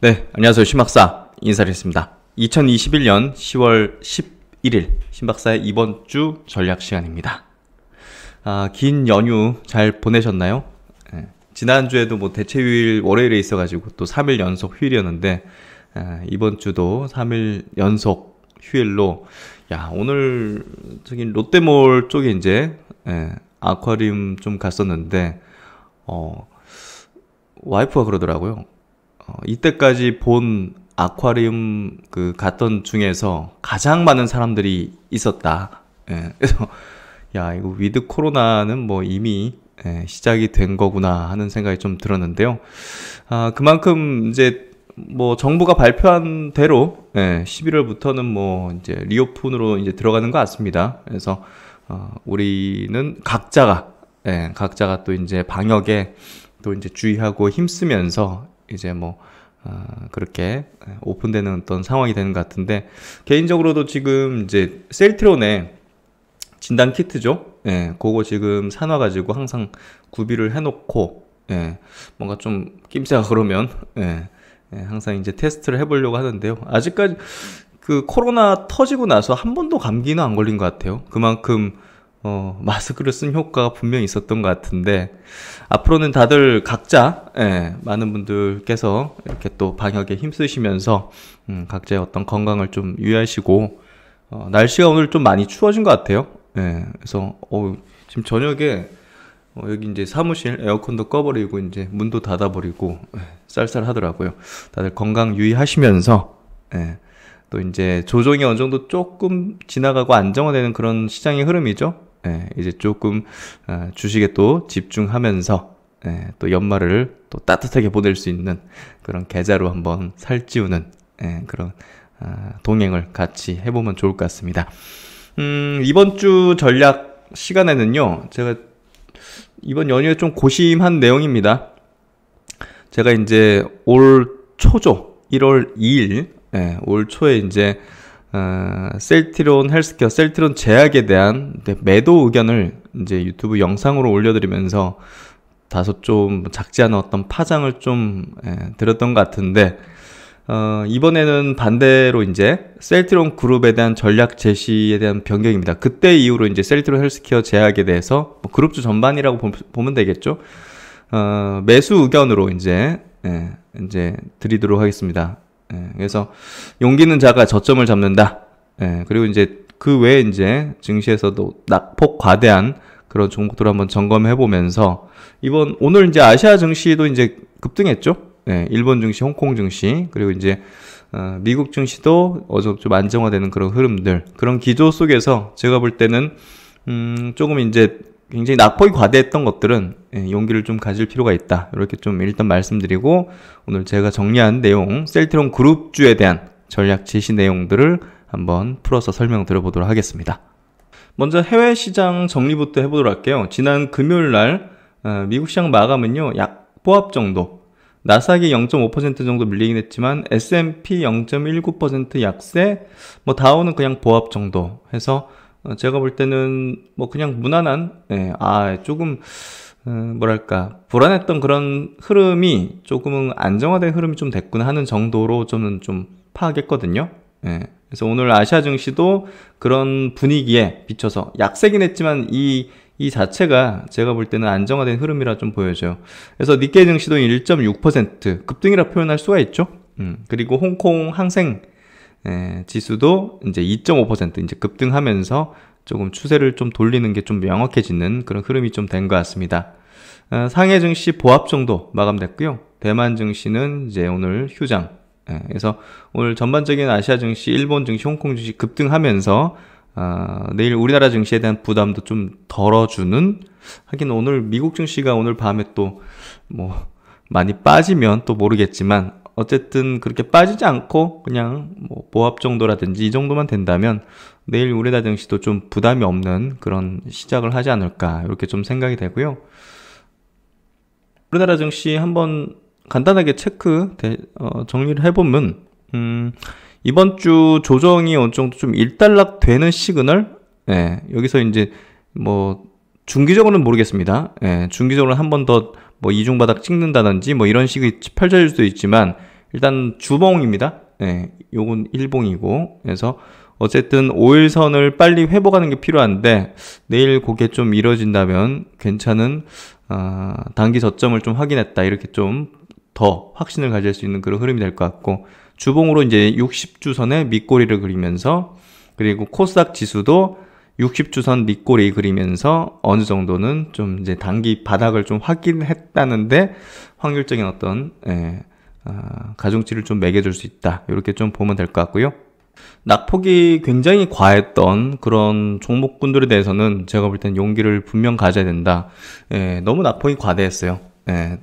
네, 안녕하세요. 신박사 인사드리겠습니다. 2021년 10월 11일 신박사의 이번 주 전략 시간입니다. 긴 연휴 잘 보내셨나요? 지난주에도 뭐 대체휴일 월요일에 있어가지고 또 3일 연속 휴일이었는데 이번 주도 3일 연속 휴일로 오늘 저기 롯데몰 쪽에 이제 아쿠아리움 좀 갔었는데 와이프가 그러더라고요. 이때까지 본 아쿠아리움 갔던 중에서 가장 많은 사람들이 있었다. 그래서 이거 위드 코로나는 뭐 이미 시작이 된 거구나 하는 생각이 좀 들었는데요. 그만큼 이제 뭐 정부가 발표한 대로 11월부터는 뭐 이제 리오픈으로 이제 들어가는 것 같습니다. 그래서 우리는 각자가 또 이제 방역에 또 이제 주의하고 힘쓰면서 이제 뭐 그렇게 오픈되는 어떤 상황이 되는 것 같은데, 개인적으로도 지금 이제 셀트론에 진단 키트죠. 그거 지금 사놔가지고 항상 구비를 해놓고 뭔가 좀 낌새가 그러면 항상 이제 테스트를 해보려고 하는데요. 아직까지 그 코로나 터지고 나서 한 번도 감기는 안 걸린 것 같아요. 그만큼 마스크를 쓴 효과가 분명히 있었던 것 같은데, 앞으로는 다들 각자, 많은 분들께서 이렇게 또 방역에 힘쓰시면서, 각자의 어떤 건강을 좀 유의하시고, 날씨가 오늘 좀 많이 추워진 것 같아요. 그래서, 지금 저녁에, 여기 이제 사무실 에어컨도 꺼버리고, 이제 문도 닫아버리고, 쌀쌀하더라고요. 다들 건강 유의하시면서, 또 이제 조정이 어느 정도 조금 지나가고 안정화되는 그런 시장의 흐름이죠. 이제 조금 주식에 또 집중하면서 또 연말을 또 따뜻하게 보낼 수 있는 그런 계좌로 한번 살찌우는 그런 동행을 같이 해보면 좋을 것 같습니다. 이번 주 전략 시간에는요, 제가 이번 연휴에 좀 고심한 내용입니다. 제가 이제 올 초죠, 1월 2일 올 초에 이제 셀트론 헬스케어, 셀트론 제약에 대한 매도 의견을 이제 유튜브 영상으로 올려드리면서 다소 좀 작지 않은 어떤 파장을 좀 드렸던 것 같은데, 이번에는 반대로 이제 셀트론 그룹에 대한 전략 제시에 대한 변경입니다. 그때 이후로 이제 셀트론 헬스케어 제약에 대해서 그룹주 전반이라고 보면 되겠죠. 매수 의견으로 이제 드리도록 하겠습니다. 그래서 용기 있는 자가 저점을 잡는다. 그리고 이제 그 외에 이제 증시에서도 낙폭 과대한 그런 종목들을 한번 점검해 보면서, 오늘 이제 아시아 증시도 이제 급등했죠. 일본 증시, 홍콩 증시, 그리고 이제 미국 증시도 어느 정도 좀 안정화되는 그런 흐름들, 그런 기조 속에서 제가 볼 때는 조금 이제 굉장히 낙폭이 과대했던 것들은 용기를 좀 가질 필요가 있다. 이렇게 좀 일단 말씀드리고, 오늘 제가 정리한 내용, 셀트론 그룹주에 대한 전략 제시 내용들을 한번 풀어서 설명 드려보도록 하겠습니다. 먼저 해외 시장 정리부터 해보도록 할게요. 지난 금요일 날 미국 시장 마감은요, 약 보합 정도, 나스닥이 0.5% 정도 밀리긴 했지만 S&P 0.19% 약세, 뭐 다우는 그냥 보합 정도 해서 제가 볼 때는 뭐 그냥 무난한, 조금 뭐랄까 불안했던 그런 흐름이 조금은 안정화된 흐름이 좀 됐구나 하는 정도로 저는 좀 파악했거든요. 그래서 오늘 아시아 증시도 그런 분위기에 비춰서 약세긴 했지만 이 자체가 제가 볼 때는 안정화된 흐름이라 좀 보여져요. 그래서 니케이 증시도 1.6% 급등이라 표현할 수가 있죠. 그리고 홍콩 항생 지수도 이제 2.5% 이제 급등하면서 조금 추세를 좀 돌리는 게 좀 명확해지는 그런 흐름이 좀 된 것 같습니다. 상해 증시 보합 정도 마감됐고요. 대만 증시는 이제 오늘 휴장. 그래서 오늘 전반적인 아시아 증시, 일본 증시, 홍콩 증시 급등하면서 내일 우리나라 증시에 대한 부담도 좀 덜어주는, 하긴 오늘 미국 증시가 오늘 밤에 또 뭐 많이 빠지면 또 모르겠지만 어쨌든 그렇게 빠지지 않고 그냥 뭐 보합 정도라든지 이 정도만 된다면 내일 우리나라 증시도 좀 부담이 없는 그런 시작을 하지 않을까, 이렇게 좀 생각이 되고요. 우리나라 증시 한번 간단하게 정리를 해보면, 이번 주 조정이 어느 정도 좀 일단락 되는 시그널, 여기서 이제 뭐 중기적으로는 모르겠습니다. 중기적으로는 한 번 더 뭐 이중바닥 찍는다든지 뭐 이런 식이 펼쳐질 수도 있지만, 일단 주봉입니다. 예, 요건 일봉이고, 그래서 어쨌든 5일선을 빨리 회복하는 게 필요한데, 내일 그게 좀 미뤄진다면 괜찮은 단기 저점을 좀 확인했다, 이렇게 좀 더 확신을 가질 수 있는 그런 흐름이 될 것 같고, 주봉으로 이제 60주선에 밑꼬리를 그리면서, 그리고 코스닥 지수도 60주선 밑꼬리 그리면서 어느 정도는 좀 이제 단기 바닥을 좀 확인했다는데 확률적인 어떤 가중치를 좀 매겨줄 수 있다, 이렇게 좀 보면 될 것 같고요. 낙폭이 굉장히 과했던 그런 종목군들에 대해서는 제가 볼 땐 용기를 분명 가져야 된다. 너무 낙폭이 과대했어요.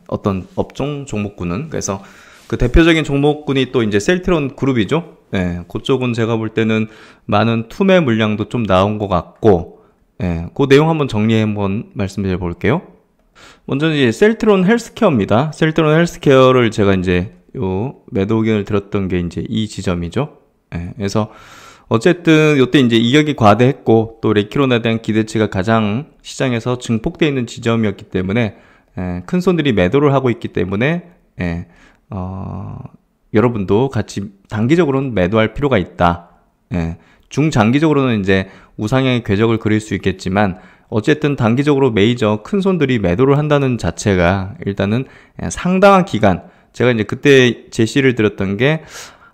어떤 업종 종목군은. 그래서 그 대표적인 종목군이 또 이제 셀트론 그룹이죠. 그쪽은 제가 볼 때는 많은 투매 물량도 좀 나온 것 같고, 그 내용 한번 정리해 한번 말씀드려 볼게요. 먼저 이제 셀트론 헬스케어입니다. 셀트론 헬스케어를 제가 이제 요 매도 의견을 들었던 게 이제 이 지점이죠. 그래서 어쨌든 이때 이제 이격이 과대했고, 또 레키론에 대한 기대치가 가장 시장에서 증폭되어 있는 지점이었기 때문에 큰 손들이 매도를 하고 있기 때문에 여러분도 같이 단기적으로는 매도할 필요가 있다. 중장기적으로는 이제 우상향의 궤적을 그릴 수 있겠지만, 어쨌든 단기적으로 메이저 큰 손들이 매도를 한다는 자체가 일단은 상당한 기간, 제가 이제 그때 제시를 드렸던 게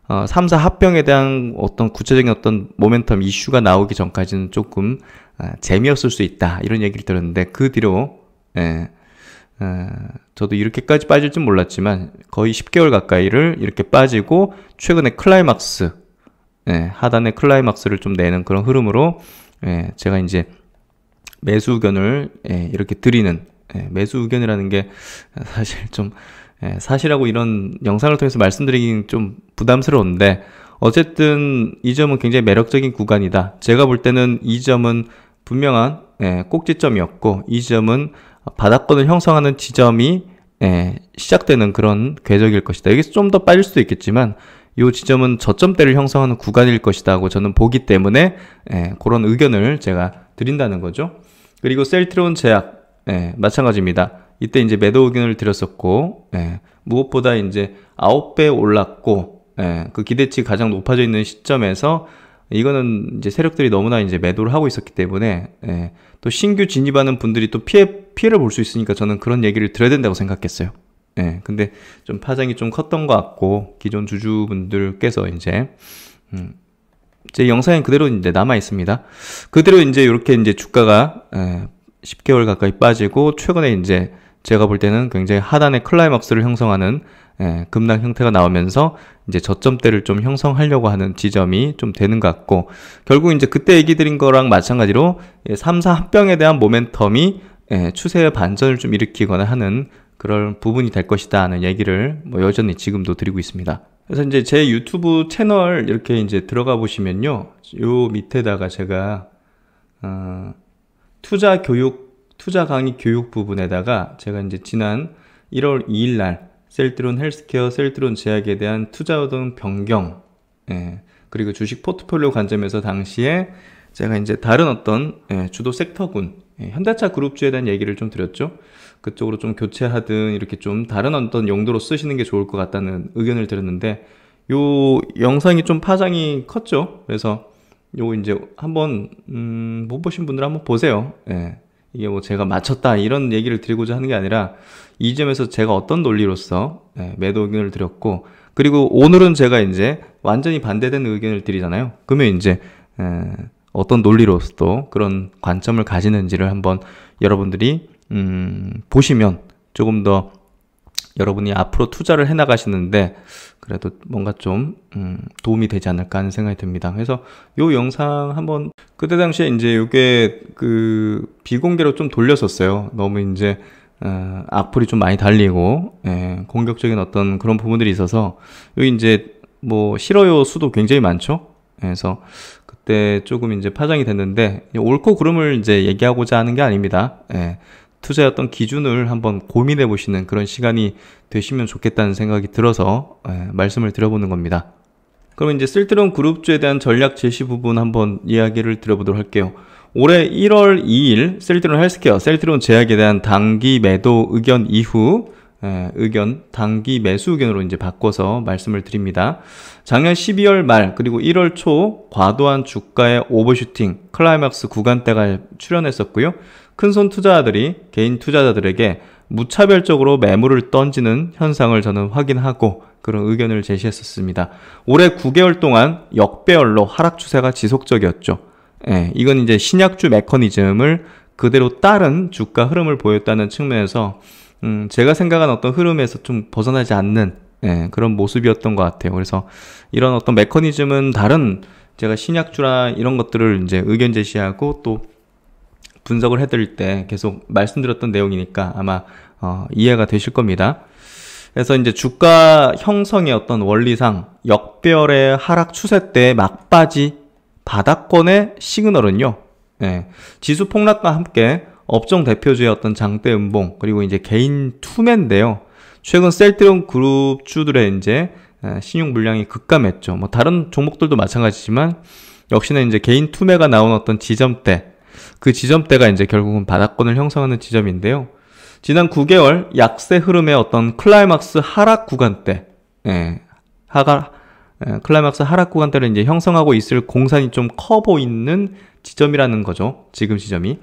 3사 합병에 대한 어떤 구체적인 어떤 모멘텀 이슈가 나오기 전까지는 조금 재미없을 수 있다, 이런 얘기를 들었는데, 그 뒤로 저도 이렇게까지 빠질 줄 몰랐지만 거의 10개월 가까이를 이렇게 빠지고, 최근에 클라이막스, 하단의 클라이막스를 좀 내는 그런 흐름으로 제가 이제 매수 의견을 이렇게 드리는, 매수 의견이라는 게 사실 좀 사실하고 이런 영상을 통해서 말씀드리긴 좀 부담스러운데, 어쨌든 이 점은 굉장히 매력적인 구간이다. 제가 볼 때는 이 점은 분명한 꼭지점이었고, 이 점은 바닥권을 형성하는 지점이 시작되는 그런 궤적일 것이다. 여기서 좀 더 빠질 수도 있겠지만 이 지점은 저점대를 형성하는 구간일 것이다 하고 저는 보기 때문에 그런 의견을 제가 드린다는 거죠. 그리고 셀트론 제약 마찬가지입니다. 이때 이제 매도 의견을 드렸었고, 무엇보다 이제 9배 올랐고, 그 기대치 가장 높아져 있는 시점에서 이거는 이제 세력들이 너무나 이제 매도를 하고 있었기 때문에 또 신규 진입하는 분들이 또 피해를 볼 수 있으니까 저는 그런 얘기를 드려야 된다고 생각했어요. 근데 좀 파장이 좀 컸던 것 같고, 기존 주주분들께서 이제 제 영상에 그대로 이제 남아 있습니다. 그대로 이제 이렇게 이제 주가가 10개월 가까이 빠지고, 최근에 이제 제가 볼 때는 굉장히 하단의 클라이막스를 형성하는 급락 형태가 나오면서 이제 저점대를 좀 형성하려고 하는 지점이 좀 되는 것 같고, 결국 이제 그때 얘기 드린 거랑 마찬가지로 3사 합병에 대한 모멘텀이 추세의 반전을 좀 일으키거나 하는 그런 부분이 될 것이다 하는 얘기를 뭐 여전히 지금도 드리고 있습니다. 그래서 이제 제 유튜브 채널 이렇게 이제 들어가 보시면요, 요 밑에다가 제가 투자 강의 교육 부분에다가 제가 이제 지난 1월 2일 날 셀트론 헬스케어, 셀트론 제약에 대한 투자 등 변경, 그리고 주식 포트폴리오 관점에서 당시에 제가 이제 다른 어떤 주도 섹터군, 현대차 그룹주에 대한 얘기를 좀 드렸죠. 그쪽으로 좀 교체하든 이렇게 좀 다른 어떤 용도로 쓰시는 게 좋을 것 같다는 의견을 드렸는데, 요 영상이 좀 파장이 컸죠. 그래서 요거 이제 한번 못 보신 분들 한번 보세요. 이게 뭐 제가 맞췄다 이런 얘기를 드리고자 하는 게 아니라, 이 점에서 제가 어떤 논리로서 매도 의견을 드렸고, 그리고 오늘은 제가 이제 완전히 반대되는 의견을 드리잖아요. 그러면 이제 어떤 논리로서 그런 관점을 가지는지를 한번 여러분들이 보시면 조금 더 여러분이 앞으로 투자를 해나가시는데 그래도 뭔가 좀 도움이 되지 않을까 하는 생각이 듭니다. 그래서 요 영상 한번, 그때 당시에 이제 요게 그 비공개로 좀 돌렸었어요. 너무 이제 악플이 좀 많이 달리고 공격적인 어떤 그런 부분들이 있어서, 여기 이제 뭐 싫어요 수도 굉장히 많죠. 그래서 그때 조금 이제 파장이 됐는데, 옳고 그름을 이제 얘기하고자 하는 게 아닙니다. 투자의 어떤 기준을 한번 고민해 보시는 그런 시간이 되시면 좋겠다는 생각이 들어서 말씀을 드려보는 겁니다. 그럼 이제 셀트론 그룹주에 대한 전략 제시 부분 한번 이야기를 드려보도록 할게요. 올해 1월 2일 셀트론 헬스케어, 셀트론 제약에 대한 단기 매도 의견 이후 의견, 단기 매수 의견으로 이제 바꿔서 말씀을 드립니다. 작년 12월 말 그리고 1월 초 과도한 주가의 오버슈팅, 클라이막스 구간대가 출현했었고요. 큰손 투자자들이 개인 투자자들에게 무차별적으로 매물을 던지는 현상을 저는 확인하고 그런 의견을 제시했었습니다. 올해 9개월 동안 역배열로 하락 추세가 지속적이었죠. 이건 이제 신약주 메커니즘을 그대로 따른 주가 흐름을 보였다는 측면에서 제가 생각한 어떤 흐름에서 좀 벗어나지 않는 그런 모습이었던 것 같아요. 그래서 이런 어떤 메커니즘은 다른 제가 신약주나 이런 것들을 이제 의견 제시하고 또 분석을 해드릴 때 계속 말씀드렸던 내용이니까 아마 이해가 되실 겁니다. 그래서 이제 주가 형성의 어떤 원리상 역배열의 하락 추세 때 막바지 바닥권의 시그널은요, 지수 폭락과 함께 업종 대표주의 어떤 장대 음봉 그리고 이제 개인 투매인데요. 최근 셀트리온 그룹주들의 이제 신용 물량이 급감했죠. 뭐 다른 종목들도 마찬가지지만 역시나 이제 개인 투매가 나온 어떤 지점대, 그 지점대가 이제 결국은 바닥권을 형성하는 지점인데요. 지난 9개월 약세 흐름의 어떤 클라이막스 하락 구간대, 클라이막스 하락 구간대를 이제 형성하고 있을 공산이 좀 커 보이는 지점이라는 거죠. 지금 지점이.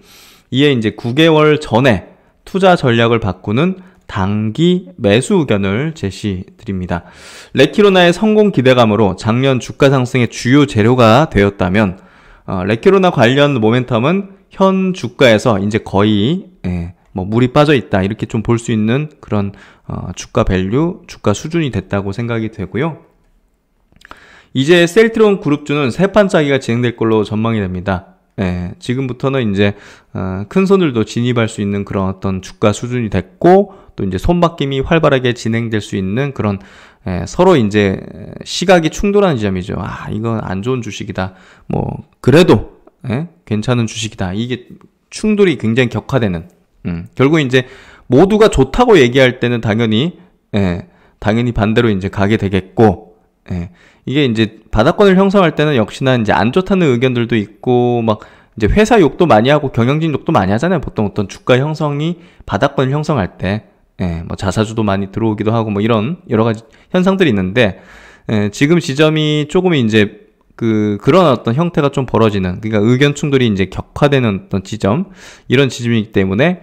이에 이제 9개월 전에 투자 전략을 바꾸는 단기 매수 의견을 제시드립니다. 레키로나의 성공 기대감으로 작년 주가 상승의 주요 재료가 되었다면 레키로나 관련 모멘텀은 현 주가에서 이제 거의 뭐 물이 빠져 있다 이렇게 좀 볼 수 있는 그런 주가 밸류, 주가 수준이 됐다고 생각이 되고요. 이제 셀트리온 그룹주는 세 판짜기가 진행될 걸로 전망이 됩니다. 지금부터는 이제 큰 손들도 진입할 수 있는 그런 어떤 주가 수준이 됐고 또 이제 손바뀜이 활발하게 진행될 수 있는 그런 서로 이제 시각이 충돌하는 지점이죠. 이건 안 좋은 주식이다. 뭐 그래도 괜찮은 주식이다. 이게 충돌이 굉장히 격화되는. 결국 이제 모두가 좋다고 얘기할 때는 당연히 반대로 이제 가게 되겠고, 이게 이제 바닥권을 형성할 때는 역시나 이제 안 좋다는 의견들도 있고, 막 이제 회사 욕도 많이 하고 경영진 욕도 많이 하잖아요. 보통 어떤 주가 형성이 바닥권을 형성할 때, 뭐 자사주도 많이 들어오기도 하고 뭐 이런 여러 가지 현상들이 있는데, 지금 지점이 조금 이제 그런 어떤 형태가 좀 벌어지는, 그러니까 의견 충돌이 이제 격화되는 어떤 지점, 이런 지점이기 때문에,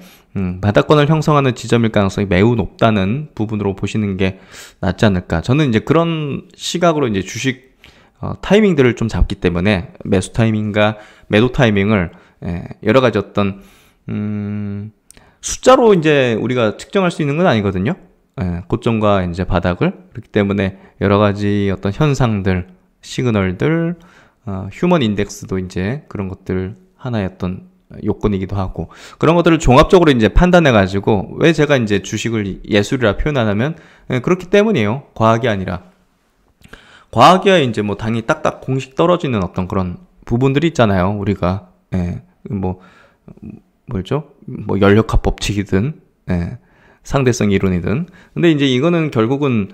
바닥권을 형성하는 지점일 가능성이 매우 높다는 부분으로 보시는 게 낫지 않을까. 저는 이제 그런 시각으로 이제 주식, 타이밍들을 좀 잡기 때문에 매수 타이밍과 매도 타이밍을, 여러 가지 어떤, 숫자로 이제 우리가 측정할 수 있는 건 아니거든요. 고점과 이제 바닥을. 그렇기 때문에 여러 가지 어떤 현상들, 시그널들, 휴먼 인덱스도 이제 그런 것들 하나의 어떤 요건이기도 하고 그런 것들을 종합적으로 이제 판단해 가지고 왜 제가 이제 주식을 예술이라 표현 안 하면 그렇기 때문이에요. 과학이 아니라. 과학이야 이제 뭐 당연히 딱딱 공식 떨어지는 어떤 그런 부분들이 있잖아요. 우리가 뭐죠? 뭐 연력학 법칙이든 상대성 이론이든. 근데 이제 이거는 결국은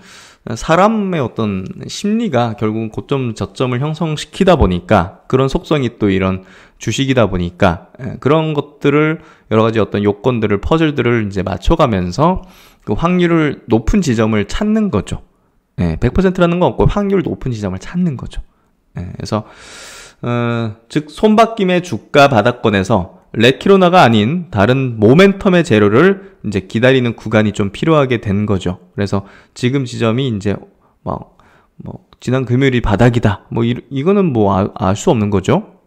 사람의 어떤 심리가 결국은 고점 저점을 형성시키다 보니까 그런 속성이 또 이런 주식이다 보니까 그런 것들을 여러 가지 어떤 요건들을 퍼즐들을 이제 맞춰가면서 그 확률을 높은 지점을 찾는 거죠. 100%라는 건 없고 확률 높은 지점을 찾는 거죠. 그래서 즉 손바뀜의 주가 바닥권에서 레키로나가 아닌 다른 모멘텀의 재료를 이제 기다리는 구간이 좀 필요하게 된 거죠. 그래서 지금 지점이 이제 지난 금요일이 바닥이다. 이거는 뭐 알 수 없는 거죠.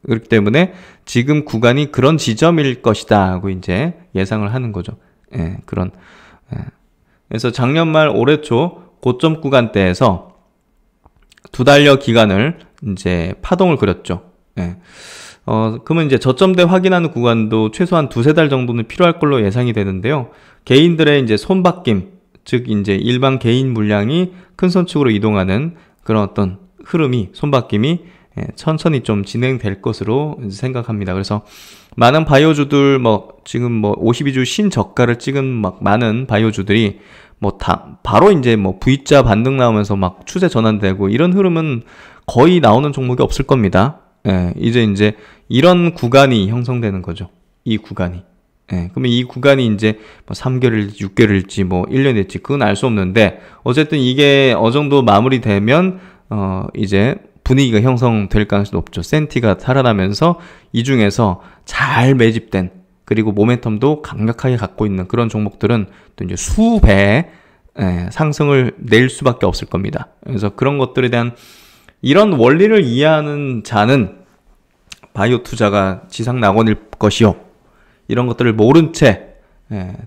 그렇기 때문에 지금 구간이 그런 지점일 것이다 하고 이제 예상을 하는 거죠. 그래서 작년 말 올해 초 고점 구간대에서 두 달여 기간을 이제 파동을 그렸죠. 그러면 이제 저점대 확인하는 구간도 최소한 두세 달 정도는 필요할 걸로 예상이 되는데요. 개인들의 이제 손바뀜, 즉 이제 일반 개인 물량이 큰 손 측으로 이동하는 그런 어떤 흐름이, 손바뀜이 천천히 좀 진행될 것으로 생각합니다. 그래서 많은 바이오주들 지금 52주 신저가를 찍은 많은 바이오주들이 바로 이제 V자 반등 나오면서 추세 전환되고 이런 흐름은 거의 나오는 종목이 없을 겁니다. 이제 이런 구간이 형성되는 거죠. 이 구간이. 예, 그러면 이 구간이 이제 뭐 3개월일지 6개월일지 뭐 1년일지 그건 알 수 없는데 어쨌든 이게 어느 정도 마무리되면 이제 분위기가 형성될 가능성이 높죠. 센티가 살아나면서 이 중에서 잘 매집된 그리고 모멘텀도 강력하게 갖고 있는 그런 종목들은 또 이제 수배 상승을 낼 수밖에 없을 겁니다. 그래서 그런 것들에 대한 이런 원리를 이해하는 자는 바이오 투자가 지상낙원일 것이요. 이런 것들을 모른 채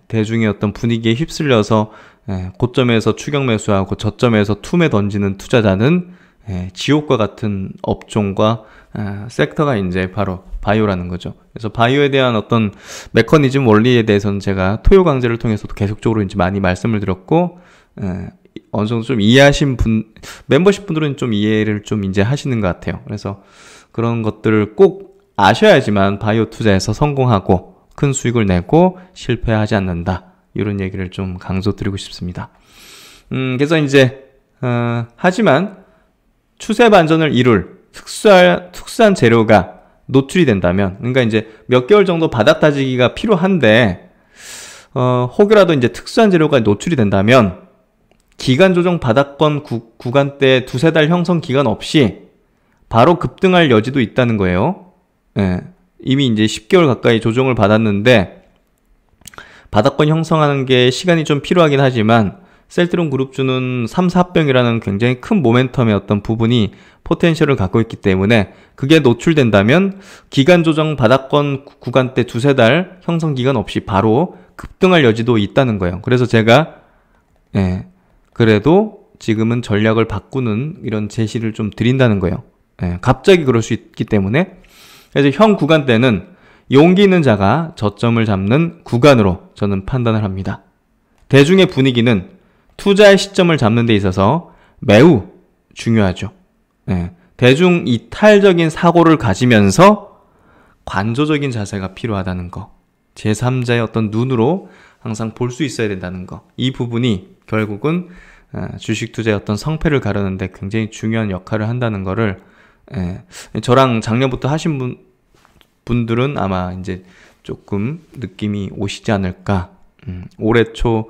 대중의 어떤 분위기에 휩쓸려서 고점에서 추격 매수하고 저점에서 투매 던지는 투자자는 지옥과 같은 업종과 섹터가 이제 바로 바이오라는 거죠. 그래서 바이오에 대한 어떤 메커니즘 원리에 대해서는 제가 토요 강좌를 통해서도 계속적으로 이제 많이 말씀을 드렸고 어느 정도 좀 이해하신 멤버십 분들은 좀 이해를 좀 이제 하시는 것 같아요. 그래서 그런 것들을 꼭 아셔야지만 바이오 투자에서 성공하고 큰 수익을 내고 실패하지 않는다. 이런 얘기를 좀 강조드리고 싶습니다. 그래서 이제 하지만 추세 반전을 이룰 특수한 재료가 노출이 된다면, 그러니까 이제 몇 개월 정도 바닥 다지기가 필요한데 혹여라도 이제 특수한 재료가 노출이 된다면 기간 조정 바닥권 구간대 두세 달 형성 기간 없이 바로 급등할 여지도 있다는 거예요. 이미 이제 10개월 가까이 조정을 받았는데 바닥권 형성하는 게 시간이 좀 필요하긴 하지만 셀트론 그룹주는 3, 4병이라는 굉장히 큰 모멘텀의 어떤 부분이 포텐셜을 갖고 있기 때문에 그게 노출된다면 기간 조정 바닥권 구간대 두세 달 형성 기간 없이 바로 급등할 여지도 있다는 거예요. 그래서 제가 그래도 지금은 전략을 바꾸는 이런 제시를 좀 드린다는 거예요. 갑자기 그럴 수 있기 때문에. 그래서 현 구간대는 용기 있는 자가 저점을 잡는 구간으로 저는 판단을 합니다. 대중의 분위기는 투자의 시점을 잡는 데 있어서 매우 중요하죠. 대중 이탈적인 사고를 가지면서 관조적인 자세가 필요하다는 거. 제3자의 어떤 눈으로 항상 볼 수 있어야 된다는 거. 이 부분이 결국은 주식 투자의 어떤 성패를 가르는데 굉장히 중요한 역할을 한다는 거를 저랑 작년부터 하신 분들은 아마 이제 조금 느낌이 오시지 않을까. 올해 초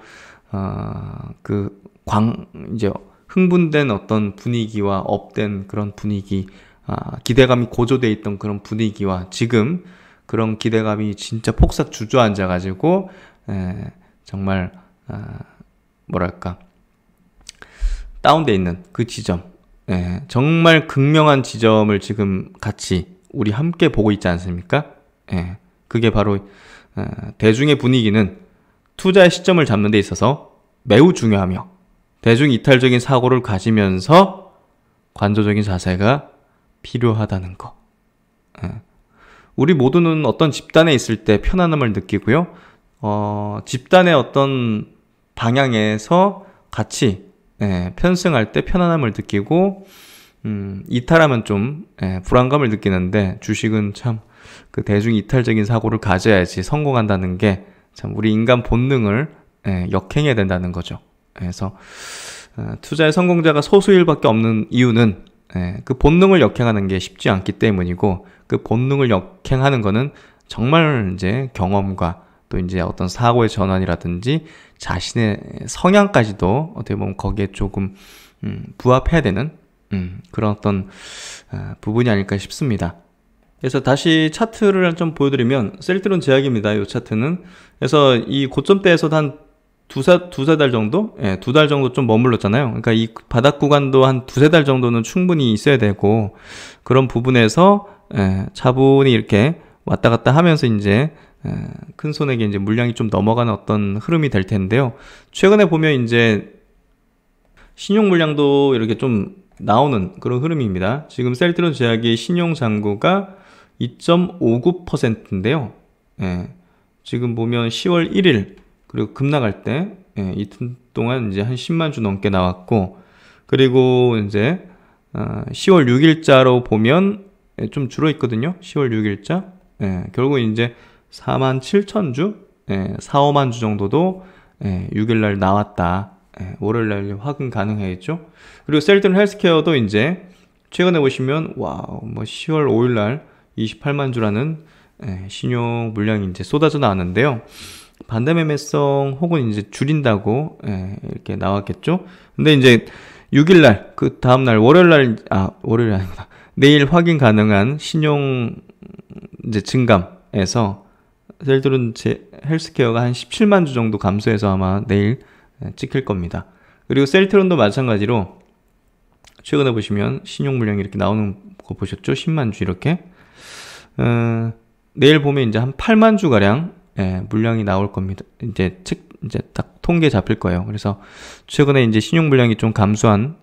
이제 흥분된 어떤 분위기와 업된 그런 분위기, 기대감이 고조돼 있던 그런 분위기와 지금 그런 기대감이 진짜 폭삭 주저앉아가지고 정말 뭐랄까 다운돼 있는 그 지점, 정말 극명한 지점을 지금 같이 우리 함께 보고 있지 않습니까? 그게 바로 대중의 분위기는 투자의 시점을 잡는 데 있어서 매우 중요하며 대중 이탈적인 사고를 가지면서 관조적인 자세가 필요하다는 거. 우리 모두는 어떤 집단에 있을 때 편안함을 느끼고요. 집단의 어떤 방향에서 같이 편승할 때 편안함을 느끼고 이탈하면 좀 불안감을 느끼는데 주식은 참 그 대중 이탈적인 사고를 가져야지 성공한다는 게 참 우리 인간 본능을 역행해야 된다는 거죠. 그래서 투자의 성공자가 소수일밖에 없는 이유는 그 본능을 역행하는 게 쉽지 않기 때문이고 그 본능을 역행하는 거는 정말 이제 경험과 또 이제 어떤 사고의 전환이라든지 자신의 성향까지도 어떻게 보면 거기에 조금 부합해야 되는 그런 어떤 부분이 아닐까 싶습니다. 그래서 다시 차트를 좀 보여드리면 셀트론 제약입니다. 이 차트는. 그래서 이 고점대에서도 한 두세 달 정도? 두 달 정도 좀 머물렀잖아요. 그러니까 이 바닥 구간도 한 두세 달 정도는 충분히 있어야 되고 그런 부분에서 차분히 이렇게 왔다 갔다 하면서 이제 큰 손에게 이제 물량이 좀 넘어가는 어떤 흐름이 될 텐데요. 최근에 보면 이제 신용 물량도 이렇게 좀 나오는 그런 흐름입니다. 지금 셀트론 제약의 신용 잔고가 2.59%인데요. 지금 보면 10월 1일 그리고 급락할 때 이틀 동안 이제 한 10만 주 넘게 나왔고 그리고 이제 10월 6일자로 보면 좀 줄어 있거든요. 10월 6일자. 결국 이제 4만 7천 주, 4, 5만 주 정도도 6일날 나왔다. 월요일날 확인 가능하겠죠. 그리고 셀트론 헬스케어도 이제 최근에 보시면 와우, 뭐 10월 5일날 28만 주라는 신용 물량이 이제 쏟아져 나왔는데요. 반대 매매성 혹은 이제 줄인다고 이렇게 나왔겠죠. 근데 이제 6일날 그 다음날 월요일날 월요일 아니구나. 내일 확인 가능한 신용 이제 증감에서 셀트론 헬스케어가 한 17만 주 정도 감소해서 아마 내일 찍힐 겁니다. 그리고 셀트론도 마찬가지로 최근에 보시면 신용 물량이 이렇게 나오는 거 보셨죠? 10만 주 이렇게. 내일 보면 이제 한 8만 주 가량 물량이 나올 겁니다. 이제 딱 통계 잡힐 거예요. 그래서 최근에 이제 신용 물량이 좀 감소한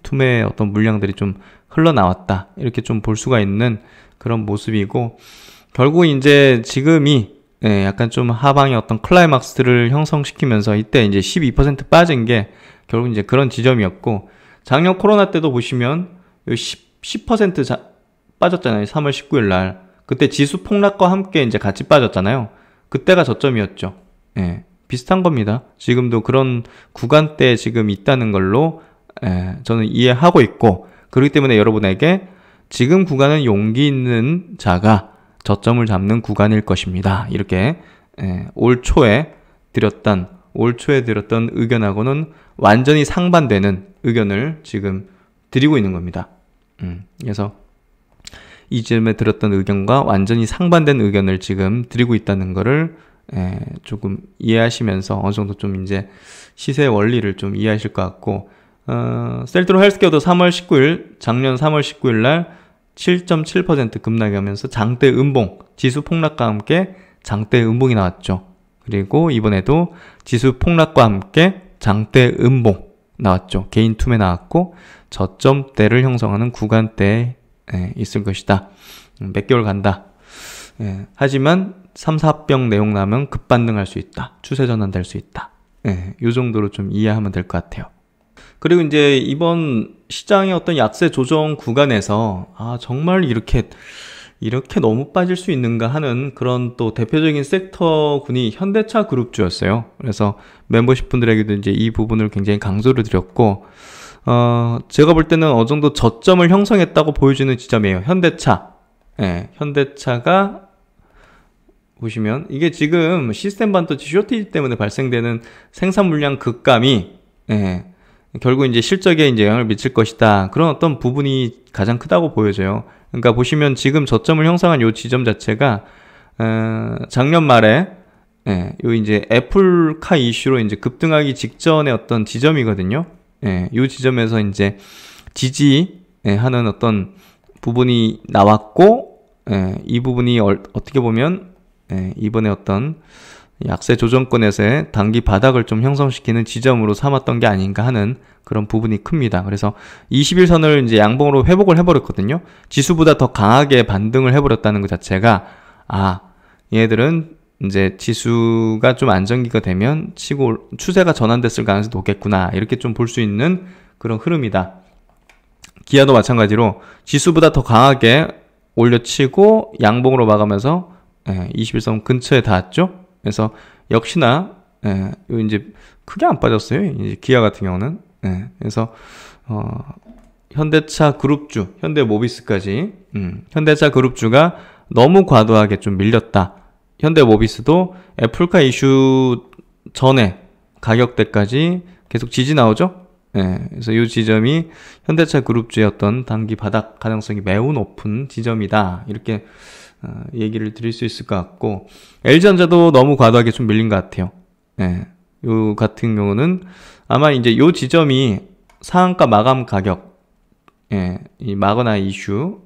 투매 어떤 물량들이 좀 흘러나왔다. 이렇게 좀 볼 수가 있는 그런 모습이고, 결국 이제 지금이 약간 좀 하방의 어떤 클라이막스를 형성시키면서 이때 이제 12% 빠진 게 결국 이제 그런 지점이었고, 작년 코로나 때도 보시면 10% 빠졌잖아요. 3월 19일 날. 그때 지수 폭락과 함께 이제 같이 빠졌잖아요. 그때가 저점이었죠. 비슷한 겁니다. 지금도 그런 구간대에 지금 있다는 걸로 저는 이해하고 있고, 그렇기 때문에 여러분에게 지금 구간은 용기 있는 자가 저점을 잡는 구간일 것입니다. 이렇게 올 초에 드렸던 의견하고는 완전히 상반되는 의견을 지금 드리고 있는 겁니다. 그래서 이쯤에 들었던 의견과 완전히 상반된 의견을 지금 드리고 있다는 거를 조금 이해하시면서 어느 정도 좀 이제 시세 원리를 좀 이해하실 것 같고, 셀트론 헬스케어도 3월 19일, 작년 3월 19일 날 7.7% 급락하면서 장대 음봉, 지수 폭락과 함께 장대 음봉이 나왔죠. 그리고 이번에도 지수 폭락과 함께 장대 음봉 나왔죠. 개인 투매 나왔고 저점대를 형성하는 구간대에 있을 것이다. 몇 개월 간다. 하지만 3, 4병 내용 나면 급반등할 수 있다. 추세 전환될 수 있다. 이 정도로 좀 이해하면 될 것 같아요. 그리고 이제 이번 시장의 어떤 약세 조정 구간에서 정말 이렇게 너무 빠질 수 있는가 하는 그런 또 대표적인 섹터군이 현대차 그룹주였어요. 그래서 멤버십 분들에게도 이제 이 부분을 굉장히 강조를 드렸고, 제가 볼 때는 어느 정도 저점을 형성했다고 보여지는 지점이에요. 현대차. 현대차가 보시면 이게 지금 시스템 반도체 쇼티지 때문에 발생되는 생산 물량 급감이 결국 이제 실적에 이제 영향을 미칠 것이다. 그런 어떤 부분이 가장 크다고 보여져요. 그러니까 보시면 지금 저점을 형성한 요 지점 자체가 작년 말에 요 이제 애플카 이슈로 이제 급등하기 직전의 어떤 지점이거든요. 요 지점에서 이제 지지하는 어떤 부분이 나왔고, 이 부분이 어떻게 보면 이번에 어떤 약세 조정권에서의 단기 바닥을 좀 형성시키는 지점으로 삼았던 게 아닌가 하는 그런 부분이 큽니다. 그래서 21선을 이제 양봉으로 회복을 해버렸거든요. 지수보다 더 강하게 반등을 해버렸다는 것 자체가, 얘들은 이제 지수가 좀 안정기가 되면 치고 추세가 전환됐을 가능성이 높겠구나. 이렇게 좀 볼 수 있는 그런 흐름이다. 기아도 마찬가지로 지수보다 더 강하게 올려치고 양봉으로 마감해서 21선 근처에 닿았죠. 그래서 역시나 이제 크게 안 빠졌어요. 이제 기아 같은 경우는. 그래서 현대차 그룹주, 현대모비스까지 현대차 그룹주가 너무 과도하게 좀 밀렸다. 현대모비스도 애플카 이슈 전에 가격대까지 계속 지지 나오죠. 그래서 이 지점이 현대차 그룹주의 어떤 단기 바닥 가능성이 매우 높은 지점이다. 이렇게 얘기를 드릴 수 있을 것 같고, LG전자도 너무 과도하게 좀 밀린 것 같아요. 요 같은 경우는 아마 이제 요 지점이 상한가 마감 가격, 이 마거나 이슈,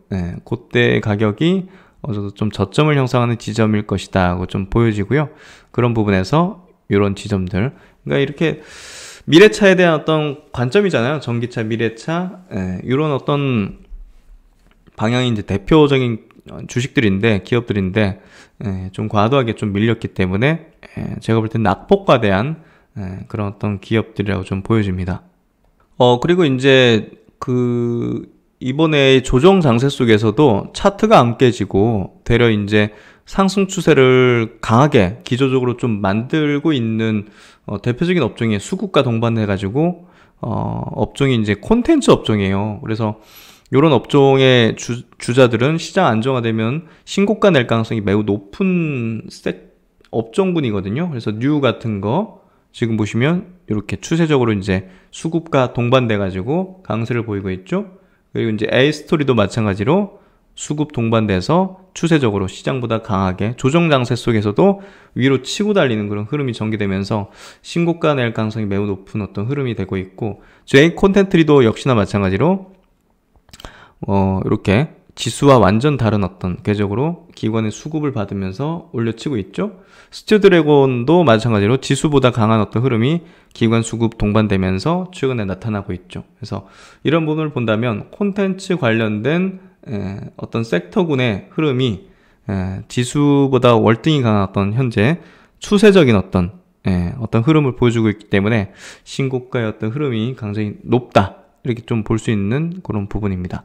그때 가격이 어느 정도 좀 저점을 형성하는 지점일 것이다 하고 좀 보여지고요. 그런 부분에서 이런 지점들, 그러니까 이렇게 미래차에 대한 어떤 관점이잖아요. 전기차, 미래차, 이런 어떤 방향이 이제 대표적인 주식들인데, 기업들인데, 좀 과도하게 좀 밀렸기 때문에, 제가 볼 땐 낙폭과대한 그런 어떤 기업들이라고 좀 보여집니다. 그리고 이제 이번에 조정 장세 속에서도 차트가 안 깨지고, 되려 이제 상승 추세를 강하게 기조적으로 좀 만들고 있는 대표적인 업종이 수급과 동반해가지고, 업종이 이제 콘텐츠 업종이에요. 그래서 이런 업종의 주자들은 시장 안정화되면 신고가 낼 가능성이 매우 높은 업종군이거든요. 그래서 뉴 같은 거 지금 보시면 이렇게 추세적으로 이제 수급과 동반돼 가지고 강세를 보이고 있죠. 그리고 이제 A스토리도 마찬가지로 수급 동반돼서 추세적으로 시장보다 강하게 조정 장세 속에서도 위로 치고 달리는 그런 흐름이 전개되면서 신고가 낼 가능성이 매우 높은 어떤 흐름이 되고 있고, J 콘텐트리도 역시나 마찬가지로 이렇게 지수와 완전 다른 어떤 궤적으로 기관의 수급을 받으면서 올려치고 있죠. 스튜드래곤도 마찬가지로 지수보다 강한 어떤 흐름이 기관 수급 동반되면서 최근에 나타나고 있죠. 그래서 이런 부분을 본다면 콘텐츠 관련된 어떤 섹터군의 흐름이 지수보다 월등히 강한 어떤 현재 추세적인 어떤 흐름을 보여주고 있기 때문에 신고가의 어떤 흐름이 굉장히 높다, 이렇게 좀 볼 수 있는 그런 부분입니다.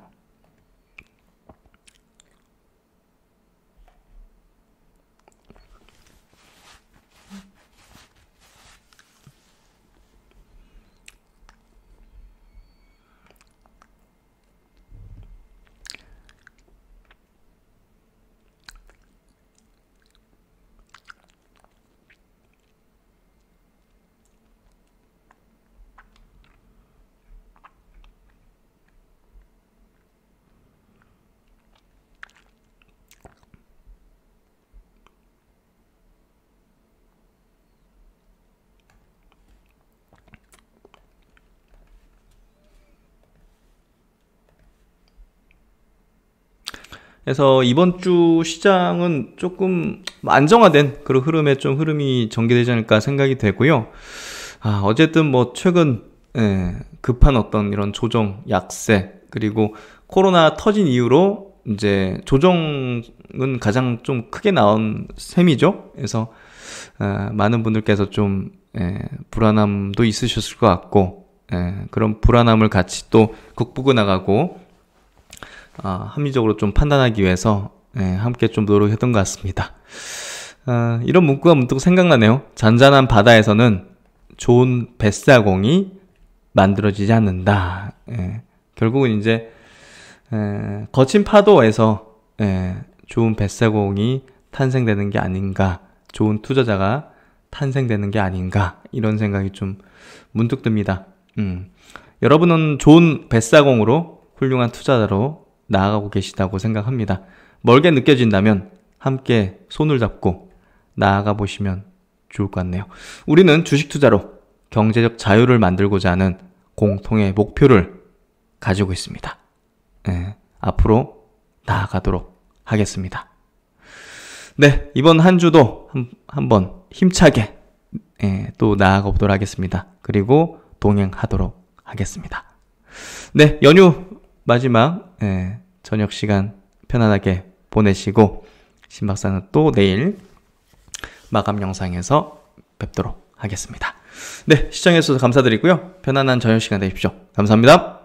그래서 이번 주 시장은 조금 안정화된 그런 흐름이 전개되지 않을까 생각이 되고요. 어쨌든 뭐 최근 급한 어떤 이런 조정, 약세, 그리고 코로나 터진 이후로 이제 조정은 가장 좀 크게 나온 셈이죠. 그래서 많은 분들께서 좀 불안함도 있으셨을 것 같고, 그런 불안함을 같이 또 극복해 나가고 합리적으로 좀 판단하기 위해서 함께 좀 노력했던 것 같습니다. 이런 문구가 문득 생각나네요. 잔잔한 바다에서는 좋은 뱃사공이 만들어지지 않는다. 결국은 이제 거친 파도에서 좋은 뱃사공이 탄생되는 게 아닌가, 좋은 투자자가 탄생되는 게 아닌가, 이런 생각이 좀 문득 듭니다. 여러분은 좋은 뱃사공으로 훌륭한 투자자로 나아가고 계시다고 생각합니다. 멀게 느껴진다면 함께 손을 잡고 나아가 보시면 좋을 것 같네요. 우리는 주식 투자로 경제적 자유를 만들고자 하는 공통의 목표를 가지고 있습니다. 앞으로 나아가도록 하겠습니다. 네, 이번 한 주도 한번 힘차게 또 나아가 보도록 하겠습니다. 그리고 동행하도록 하겠습니다. 네, 연휴 마지막 저녁 시간 편안하게 보내시고, 신박사는 또 내일 마감 영상에서 뵙도록 하겠습니다. 네, 시청해주셔서 감사드리고요. 편안한 저녁 시간 되십시오. 감사합니다.